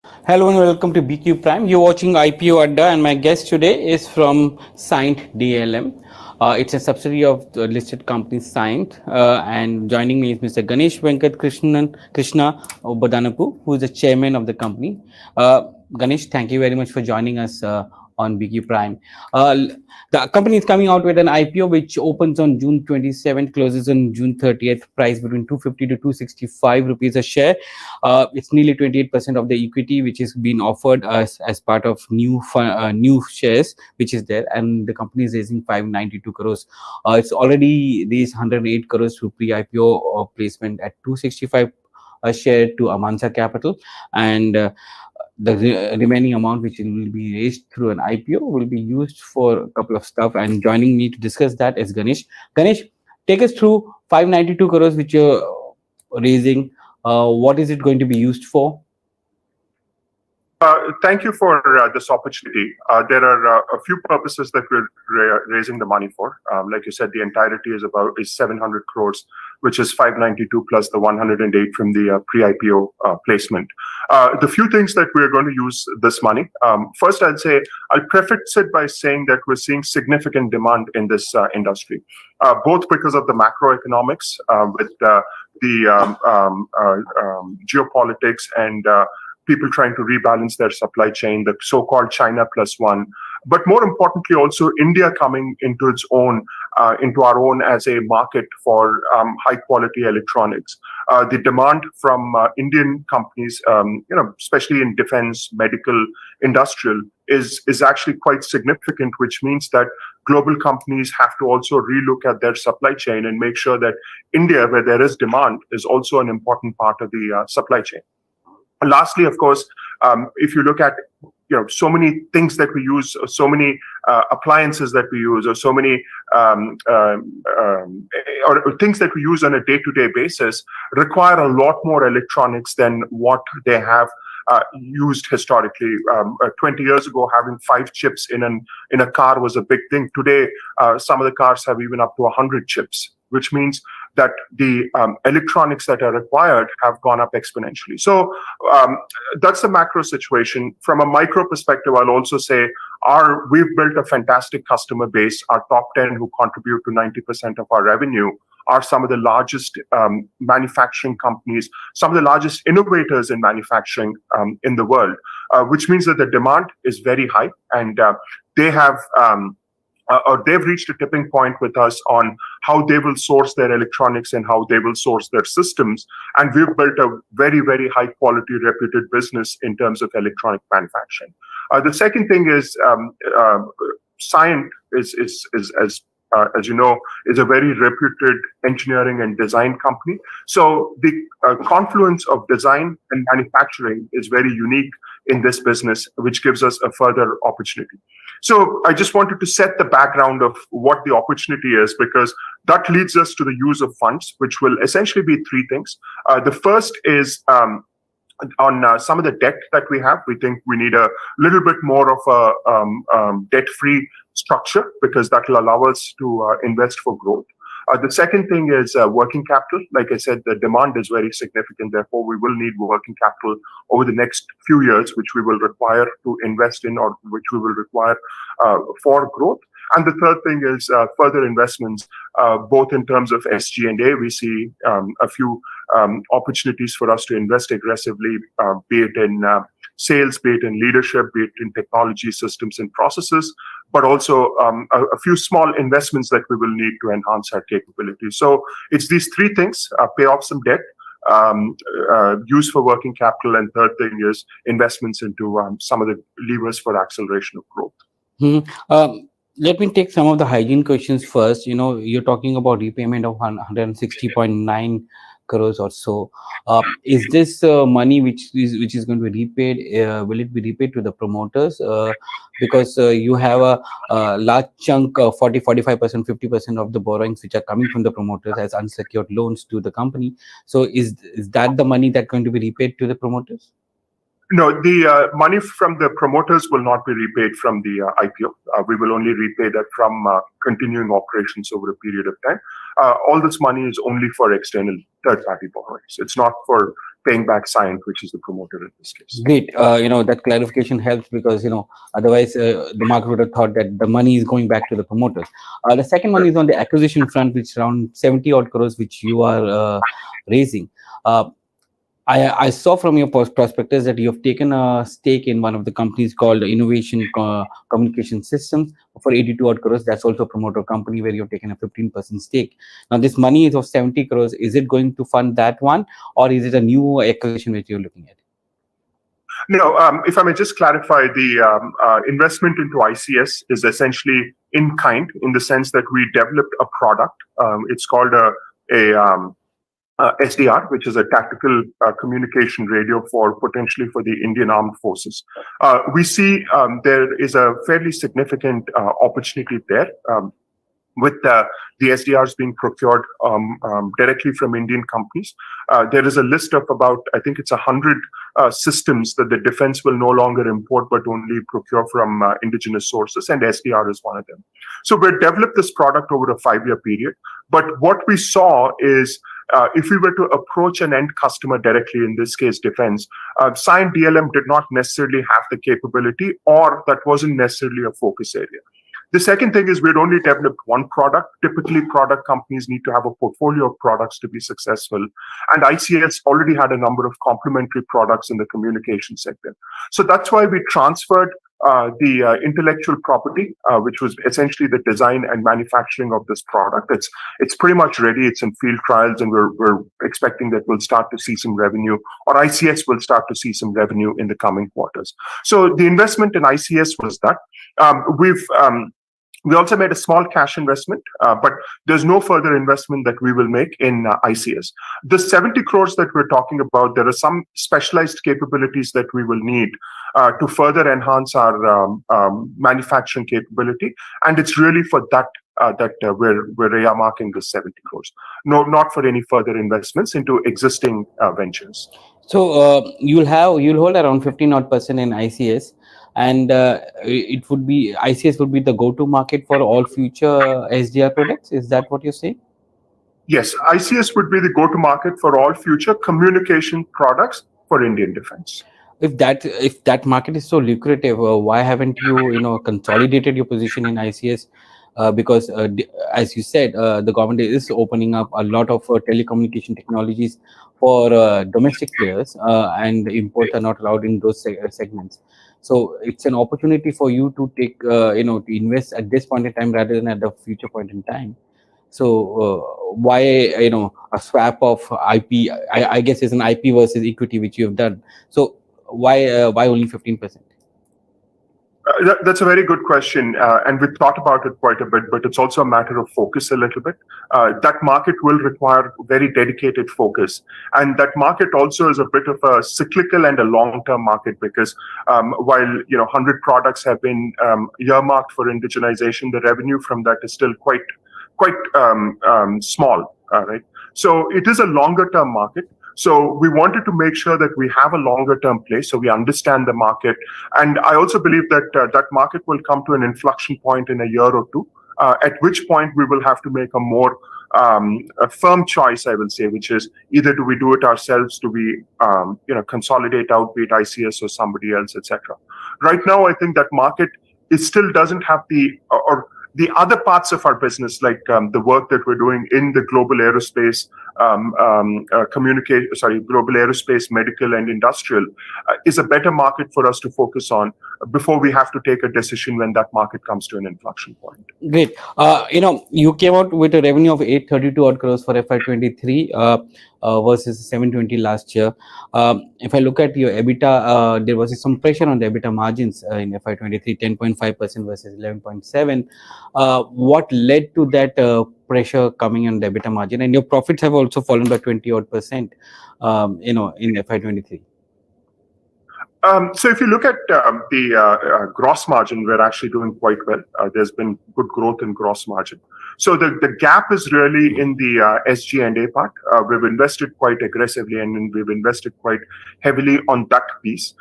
Hello and welcome to BQ Prime. You're watching IPO Adda, and my guest today is from Cyient DLM. It's a subsidiary of the listed company Cyient, and joining me is Mr. Ganesh Venkat Krishna Bodanapu, who is the chairman of the company. Ganesh, thank you very much for joining us on BQ Prime. Uh, the company is coming out with an IPO which opens on June 27th, closes on June 30th, price between 250 to 265 rupees a share. It's nearly 28% of the equity which is being offered as part of new shares which is there, and the company is raising 592 crores. It's already raised 108 crores through pre-IPO placement at 265 a share to Amansa Capital, and the remaining amount which will be raised through an IPO will be used for a couple of stuff. And joining me to discuss that is Ganesh. Ganesh, take us through 592 crores which you're raising. What is it going to be used for? Thank you for this opportunity. There are a few purposes that we're raising the money for. Like you said, the entirety is 700 crores, which is 592 plus the 108 from the pre-IPO placement. The few things that we're going to use this money. First, I'll preface it by saying that we're seeing significant demand in this industry, both because of the macroeconomics with the geopolitics and people trying to rebalance their supply chain, the so-called China plus one. But more importantly, also India coming into its own, into our own as a market for high-quality electronics. The demand from Indian companies, especially in defense, medical, industrial, is actually quite significant, which means that global companies have to also relook at their supply chain and make sure that India, where there is demand, is also an important part of the supply chain. Lastly, of course, if you look at so many things that we use, or so many appliances that we use, or so many or things that we use on a day-to-day basis, require a lot more electronics than what they have used historically. 20 years ago, having 5 chips in a car was a big thing. Today, some of the cars have even up to 100 chips, which means that the electronics that are required have gone up exponentially. So that's the macro situation. From a micro perspective, I'll also say we've built a fantastic customer base. Our top 10 who contribute to 90% of our revenue are some of the largest manufacturing companies, some of the largest innovators in manufacturing in the world, which means that the demand is very high, and they have or they've reached a tipping point with us on how they will source their electronics and how they will source their systems. And we've built a very, very high quality, reputed business in terms of electronic manufacturing. The second thing is Cyient as you know, is a very reputed engineering and design company. So the confluence of design and manufacturing is very unique in this business, which gives us a further opportunity. So I just wanted to set the background of what the opportunity is, because that leads us to the use of funds, which will essentially be 3 things. The first is on some of the debt that we have. We think we need a little bit more of a debt-free structure, because that will allow us to invest for growth. The second thing is working capital. Like I said, the demand is very significant. Therefore, we will need working capital over the next few years, which we will require to invest in, or which we will require for growth. And the third thing is further investments, both in terms of SG&A. We see a few opportunities for us to invest aggressively, be it in sales, be it in leadership, be it in technology systems and processes, but also a few small investments that we will need to enhance our capabilities. So it's these 3 things: pay off some debt, use for working capital, and third thing is investments into some of the levers for acceleration of growth. Let me take some of the hygiene questions first. You're talking about repayment of 160.9 crores or so. Is this money which is going to be repaid? Will it be repaid to the promoters? Because you have a large chunk of 45%, 50% of the borrowings which are coming from the promoters as unsecured loans to the company. So is that the money that's going to be repaid to the promoters? No, the money from the promoters will not be repaid from the IPO. We will only repay that from continuing operations over a period of time. All this money is only for external third-party borrowings. It's not for paying back Cyient, which is the promoter in this case. Great. That clarification helps because, otherwise the market would have thought that the money is going back to the promoters. The second one is on the acquisition front, which is around 70 odd crores, which you are raising. I saw from your prospectus that you have taken a stake in one of the companies called Innovation Communication Systems for 82 odd crores. That's also a promoter company where you've taken a 15% stake. Now, this money is of 70 crores. Is it going to fund that one, or is it a new acquisition which you're looking at? No, if I may just clarify, the investment into ICS is essentially in kind, in the sense that we developed a product. It's called a SDR, which is a tactical communication radio potentially for the Indian Armed Forces. We see there is a fairly significant opportunity there. With the SDRs being procured directly from Indian companies. There is a list of about, I think it's 100 systems that the defense will no longer import, but only procure from indigenous sources, and SDR is one of them. So we developed this product over a 5-year period. But what we saw is, if we were to approach an end customer directly, in this case defense, Cyient DLM did not necessarily have the capability, or that wasn't necessarily a focus area. The second thing is we'd only developed one product. Typically, product companies need to have a portfolio of products to be successful. And ICS already had a number of complementary products in the communication sector. So that's why we transferred the intellectual property, which was essentially the design and manufacturing of this product. It's pretty much ready. It's in field trials, and we're expecting that we'll start to see some revenue, or ICS will start to see some revenue in the coming quarters. So the investment in ICS was that. We also made a small cash investment, but there's no further investment that we will make in ICS. The 70 crores that we're talking about, there are some specialized capabilities that we will need to further enhance our manufacturing capability. And it's really for that we're earmarking the 70 crores. No, not for any further investments into existing ventures. So you'll hold around 15% in ICS. And it would be, ICS would be the go-to market for all future SDR products. Is that what you're saying? Yes, ICS would be the go-to market for all future communication products for Indian defense. If that market is so lucrative, why haven't you consolidated your position in ICS? Because as you said, the government is opening up a lot of telecommunication technologies for domestic players, and imports are not allowed in those segments. So it's an opportunity for you to take, to invest at this point in time rather than at the future point in time. So why, a swap of IP? I guess it's an IP versus equity which you have done. So why only 15%? That's a very good question, and we've thought about it quite a bit, but it's also a matter of focus a little bit. That market will require very dedicated focus, and that market also is a bit of a cyclical and a long-term market, because while 100 products have been earmarked for indigenization, the revenue from that is still quite small, right? So it is a longer-term market. So we wanted to make sure that we have a longer term play, so we understand the market. And I also believe that that market will come to an inflection point in a year or two, at which point we will have to make a more a firm choice, I will say, which is either do we do it ourselves, do we consolidate out, be it ICS or somebody else, etc. Right now, I think that market still doesn't have the other parts of our business, like the work that we're doing in the global aerospace, global aerospace, medical and industrial, is a better market for us to focus on before we have to take a decision when that market comes to an inflection point. Great. You came out with a revenue of 832 odd crores for FY23 versus 720 last year. If I look at your EBITDA, there was some pressure on the EBITDA margins in FY23, 10.5% versus 11.7%. What led to that pressure coming on the EBITDA margin? And your profits have also fallen by 20 odd %, in FY23. So if you look at the gross margin, we're actually doing quite well. There's been good growth in gross margin. So the gap is really in the SG&A part. We've invested quite aggressively and we've invested quite heavily on that piece.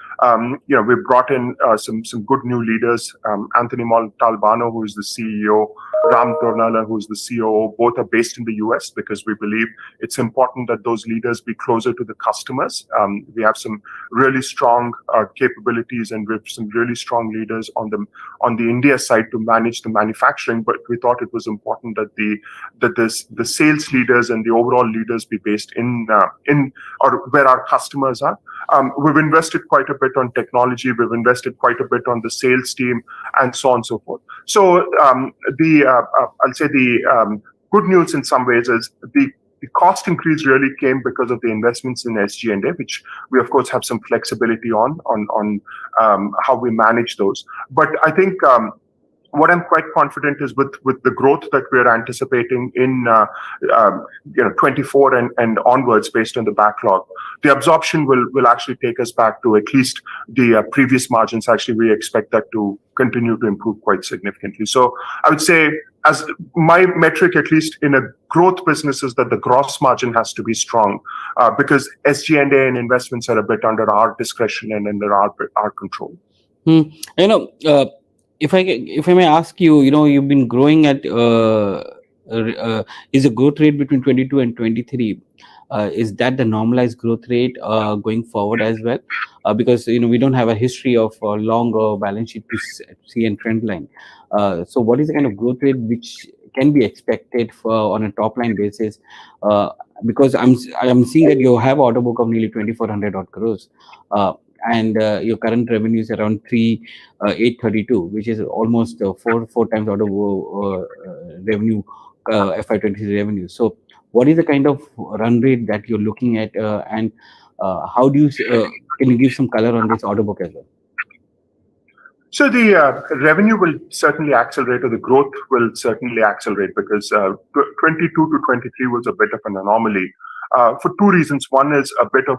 We've brought in some good new leaders. Anthony Montalbano, who is the CEO, Ram Tornala, who's the COO, both are based in the US because we believe it's important that those leaders be closer to the customers. We have some really strong capabilities and we have some really strong leaders on the India side to manage the manufacturing. But we thought it was important that the sales leaders and the overall leaders be based in or where our customers are. We've invested quite a bit on technology. We've invested quite a bit on the sales team and so on and so forth. So I'll say the good news in some ways is the cost increase really came because of the investments in SG&A, which we of course have some flexibility on how we manage those. But I think what I'm quite confident is with the growth that we're anticipating in 24 and onwards based on the backlog, the absorption will actually take us back to at least the previous margins. Actually, we expect that to continue to improve quite significantly. So I would say, as my metric, at least in a growth business, is that the gross margin has to be strong because SG&A and investments are a bit under our discretion and under our control. If I may ask you, you've been growing at is a growth rate between 22 and 23. Is that the normalized growth rate going forward as well? Because we don't have a history of a long balance sheet to see and trend line. So what is the kind of growth rate which can be expected on a top line basis? Because I'm seeing that you have order book of nearly 2,400 odd crores. And your current revenue is around 3,832, which is almost four times order revenue, FY23 revenue. So what is the kind of run rate that you're looking at, and how do you can you give some color on this order book as well? So the revenue will certainly accelerate, or the growth will certainly accelerate, because 22 to 23 was a bit of an anomaly. For two reasons. One is a bit of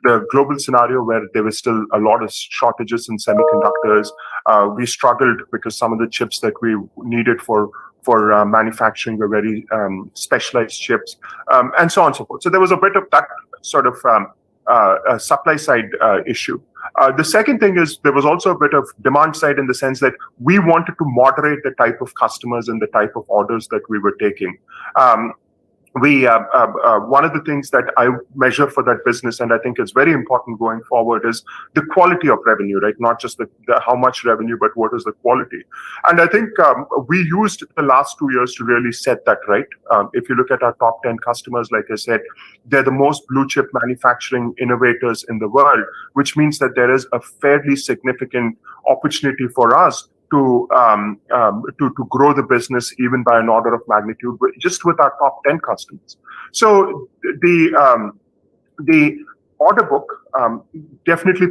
the global scenario where there was still a lot of shortages in semiconductors. We struggled because some of the chips that we needed for manufacturing were very specialized chips, and so on and so forth. So there was a bit of that sort of supply side issue. The second thing is there was also a bit of demand side, in the sense that we wanted to moderate the type of customers and the type of orders that we were taking. One of the things that I measure for that business, and I think is very important going forward, is the quality of revenue, right? Not just the how much revenue, but what is the quality. And I think we used the last 2 years to really set that right. If you look at our top 10 customers, like I said, they're the most blue chip manufacturing innovators in the world, which means that there is a fairly significant opportunity for us to grow the business even by an order of magnitude just with our top 10 customers. So the order book definitely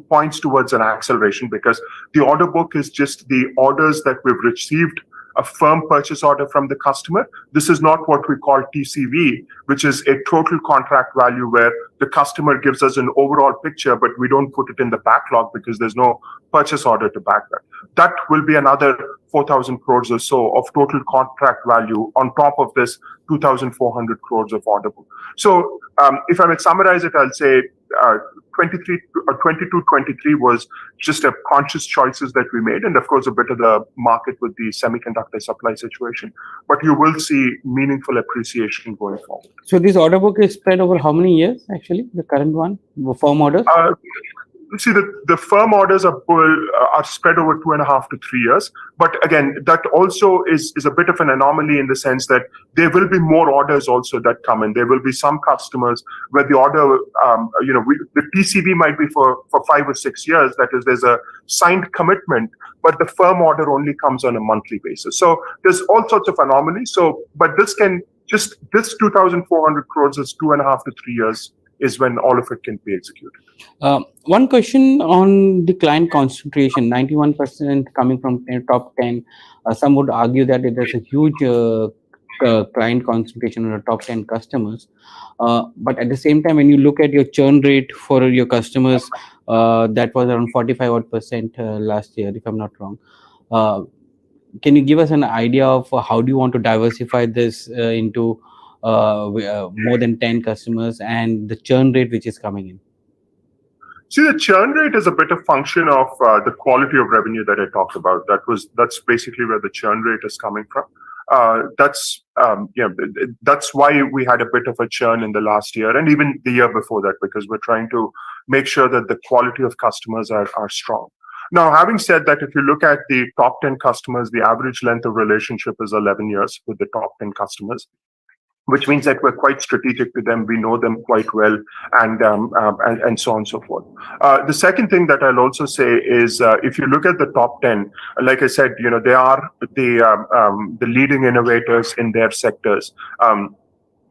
points towards an acceleration, because the order book is just the orders that we've received, a firm purchase order from the customer. This is not what we call TCV, which is a total contract value, where the customer gives us an overall picture, but we don't put it in the backlog because there's no purchase order to back that. That will be another 4,000 crores or so of total contract value on top of this 2,400 crores of order book. So if I may summarize it, I'll say 22, 23 was just a conscious choices that we made, and of course a bit of the market with the semiconductor supply situation. But you will see meaningful appreciation going forward. So this order book is spread over how many years, actually, the current one, the firm orders? See, the firm orders are spread over 2.5 to 3 years. But again, that also is a bit of an anomaly, in the sense that there will be more orders also that come in. There will be some customers where the order, the TCV might be for 5 or 6 years. That is, there's a signed commitment, but the firm order only comes on a monthly basis. So there's all sorts of anomalies. So, but this 2,400 crores is 2.5 to 3 years is when all of it can be executed. One question on the client concentration, 91% coming from top 10. Some would argue that there's a huge client concentration on your top 10 customers. But at the same time, when you look at your churn rate for your customers, that was around 45 odd percent last year, if I'm not wrong. Uh, can you give us an idea of how do you want to diversify this into more than 10 customers and the churn rate which is coming in? See, the churn rate is a bit of function of the quality of revenue that I talked about. That's basically where the churn rate is coming from. That's why we had a bit of a churn in the last year and even the year before that, because we're trying to make sure that the quality of customers are strong. Now, having said that, if you look at the top 10 customers, the average length of relationship is 11 years with the top 10 customers, which means that we're quite strategic to them. We know them quite well, and so on and so forth. The second thing that I'll also say is, if you look at the top 10, like I said, they are the leading innovators in their sectors.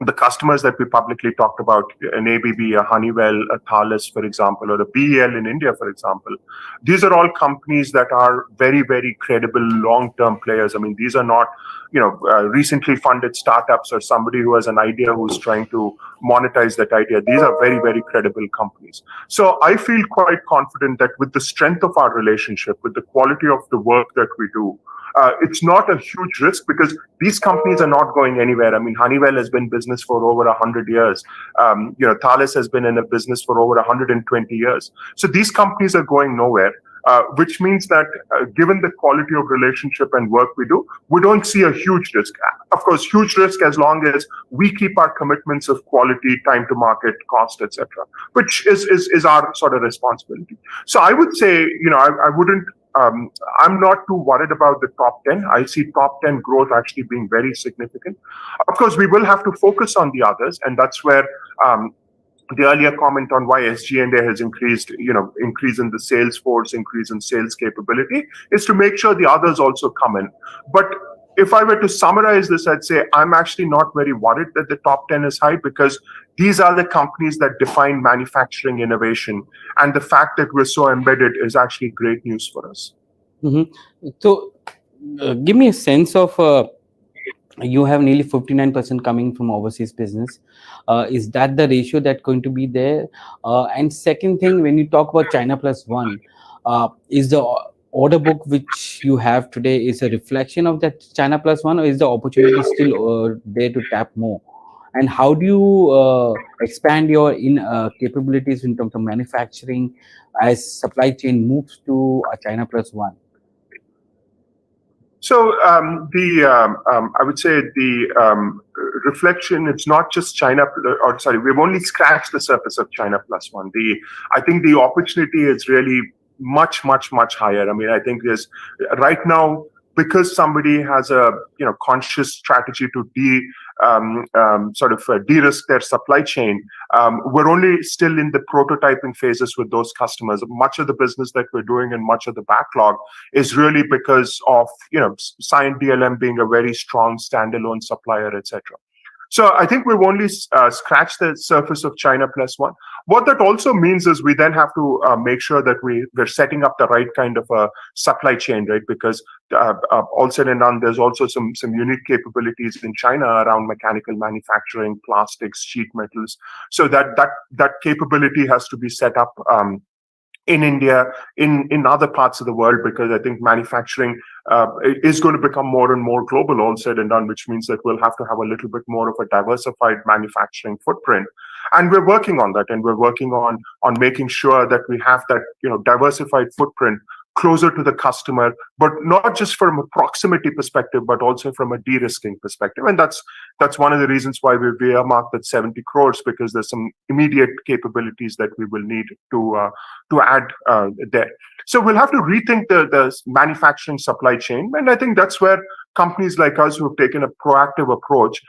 The customers that we publicly talked about, an ABB, a Honeywell, a Thales, for example, or a BEL in India, for example, these are all companies that are very, very credible long-term players. I mean, these are not, recently funded startups or somebody who has an idea who's trying to monetize that idea. These are very, very credible companies. So I feel quite confident that with the strength of our relationship, with the quality of the work that we do, it's not a huge risk because these companies are not going anywhere. I mean, Honeywell has been in business for over 100 years. Thales has been in a business for over 120 years. So these companies are going nowhere, which means that given the quality of relationship and work we do, we don't see a huge risk. Of course, huge risk as long as we keep our commitments of quality, time to market, cost, etc., which is our sort of responsibility. So I would say, I wouldn't. I'm not too worried about the top 10. I see top 10 growth actually being very significant. Of course, we will have to focus on the others, and that's where the earlier comment on why SG&A has increased, increase in the sales force, increase in sales capability, is to make sure the others also come in. But if I were to summarize this, I'd say I'm actually not very worried that the top 10 is high because these are the companies that define manufacturing innovation. And the fact that we're so embedded is actually great news for us. Mm-hmm. So give me a sense of, you have nearly 59% coming from overseas business. Is that the ratio that's going to be there? And second thing, when you talk about China Plus One, is the order book which you have today is a reflection of that China Plus One, or is the opportunity still there to tap more? And how do you expand your capabilities in terms of manufacturing as supply chain moves to a China Plus One? So I would say the reflection, it's not just China, we've only scratched the surface of China Plus One. I think the opportunity is really much, much, much higher. I mean, I think there's right now, because somebody has a conscious strategy to de-risk their supply chain, we're only still in the prototyping phases with those customers. Much of the business that we're doing and much of the backlog is really because of Cyient DLM being a very strong standalone supplier, etc. So I think we've only scratched the surface of China Plus One. What that also means is we then have to make sure that we're setting up the right kind of a supply chain, right? Because all said and done, there's also some unique capabilities in China around mechanical manufacturing, plastics, sheet metals. So that capability has to be set up in India, in other parts of the world, because I think manufacturing is going to become more and more global, all said and done, which means that we'll have to have a little bit more of a diversified manufacturing footprint. And we're working on that, and we're working on making sure that we have that diversified footprint closer to the customer, but not just from a proximity perspective, but also from a de-risking perspective. And that's one of the reasons why we've earmarked that 70 crores, because there's some immediate capabilities that we will need to add there. So we'll have to rethink the manufacturing supply chain. And I think that's where companies like us who have taken a proactive approach.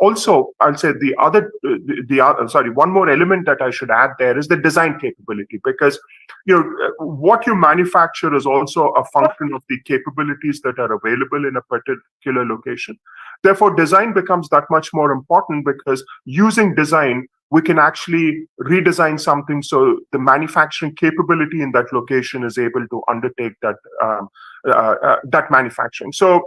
Also, I'll say one more element that I should add there is the design capability, because what you manufacture is also a function of the capabilities that are available in a particular location. Therefore, design becomes that much more important, because using design, we can actually redesign something so the manufacturing capability in that location is able to undertake that manufacturing. So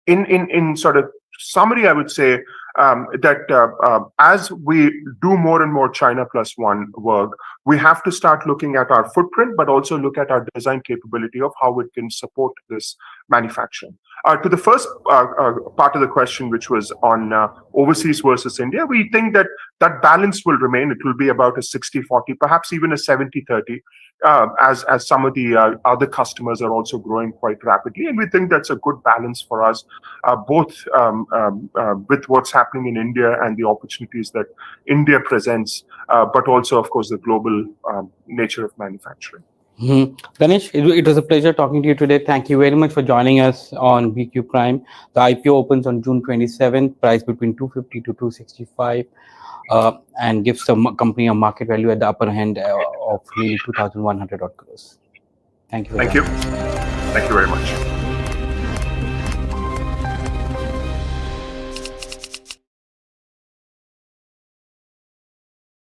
in sort of summary, I would say that as we do more and more China plus one work, we have to start looking at our footprint, but also look at our design capability of how it can support this manufacturing. To the first part of the question, which was on overseas versus India, we think that that balance will remain. It will be about a 60-40, perhaps even a 70-30, as some of the other customers are also growing quite rapidly. And we think that's a good balance for us, both with what's happening in India and the opportunities that India presents, but also, of course, the global nature of manufacturing. Ganesh, it was a pleasure talking to you today. Thank you very much for joining us on BQ Prime. The IPO opens on June 27th, price between 250 to 265, and gives the company a market value at the upper end of nearly 2,100 crores. Thank you. Thank you. Thank you very much.